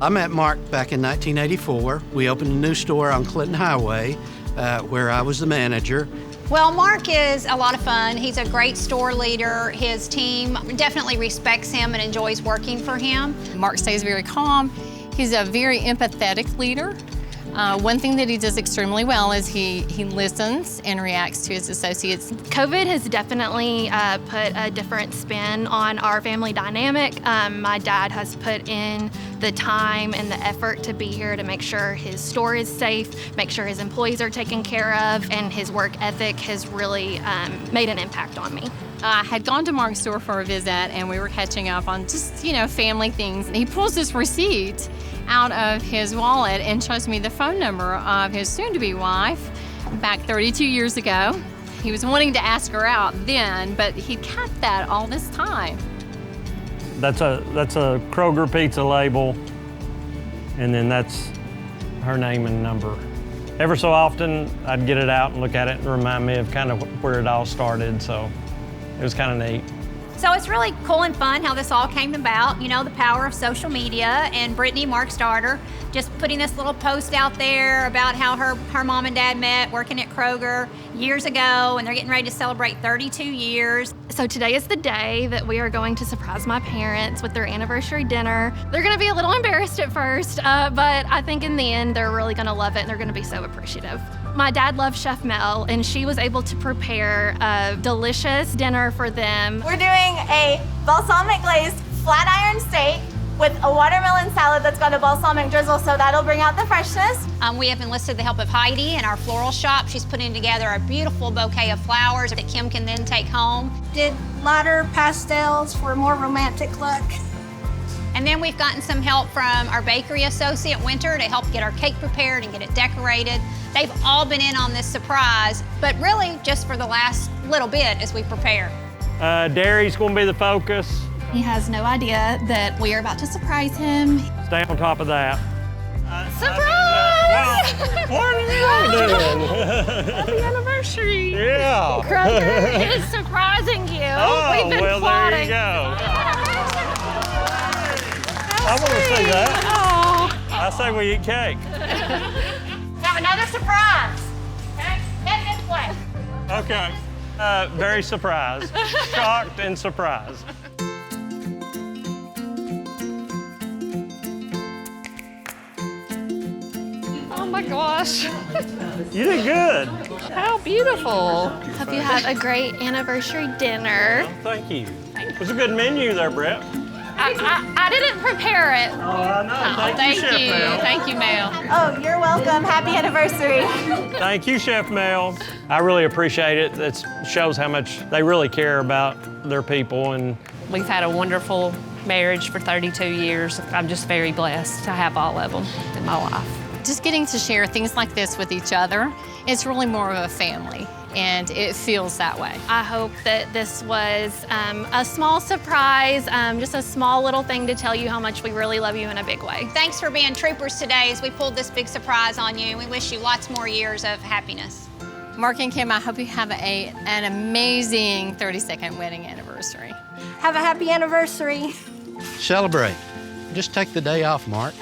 I met Mark back in 1984. We opened a new store on Clinton Highway where I was the manager. Well, Mark is a lot of fun. He's a great store leader. His team definitely respects him and enjoys working for him. Mark stays very calm. He's a very empathetic leader. One thing that he does extremely well is he listens and reacts to his associates. COVID has definitely put a different spin on our family dynamic. My dad has put in the time and the effort to be here to make sure his store is safe, make sure his employees are taken care of, and his work ethic has really made an impact on me. I had gone to Mark's store for a visit, and we were catching up on just, family things. And he pulls this receipt out of his wallet and shows me the phone number of his soon-to-be wife back 32 years ago. He was wanting to ask her out then, but he kept that all this time. That's a Kroger pizza label, and then that's her name and number. Ever so often, I'd get it out and look at it and remind me of kind of where it all started, so it was kind of neat. So it's really cool and fun how this all came about, the power of social media, and Brittany, Mark's daughter, just putting this little post out there about how her mom and dad met working at Kroger years ago, and they're getting ready to celebrate 32 years. So today is the day that we are going to surprise my parents with their anniversary dinner. They're gonna be a little embarrassed at first, but I think in the end, they're really gonna love it and they're gonna be so appreciative. My dad loves Chef Mel, and she was able to prepare a delicious dinner for them. We're doing a balsamic glazed flat iron steak with a watermelon salad that's got a balsamic drizzle, so that'll bring out the freshness. We have enlisted the help of Heidi in our floral shop. She's putting together a beautiful bouquet of flowers that Kim can then take home. Did lighter pastels for a more romantic look. And then we've gotten some help from our bakery associate, Winter, to help get our cake prepared and get it decorated. They've all been in on this surprise, but really just for the last little bit as we prepare. Dairy's gonna be the focus. He has no idea that we are about to surprise him. Stay on top of that. Surprise! What are you doing? Happy anniversary! Yeah. Kroger is surprising you. Oh, We've been well, plotting. there you go. I want to see that. Oh. I say we eat cake. Have another surprise. Okay, head this way. Okay. Very surprised. Shocked and surprised. Oh my gosh. You did good. How beautiful. Hope you have a great anniversary dinner. Thank you. It was a good menu there, Brett. I didn't prepare it. Oh, I know. Thank you, Chef Mel. Thank you, Mel. Oh, you're welcome. Happy anniversary. Thank you, Chef Mel. I really appreciate it. It shows how much they really care about their people. And we've had a wonderful marriage for 32 years. I'm just very blessed to have all of them in my life. Just getting to share things like this with each other, it's really more of a family, and it feels that way. I hope that this was a small surprise, just a small little thing to tell you how much we really love you in a big way. Thanks for being troopers today as we pulled this big surprise on you. We wish you lots more years of happiness. Mark and Kim, I hope you have an amazing 32nd wedding anniversary. Have a happy anniversary. Celebrate. Just take the day off, Mark.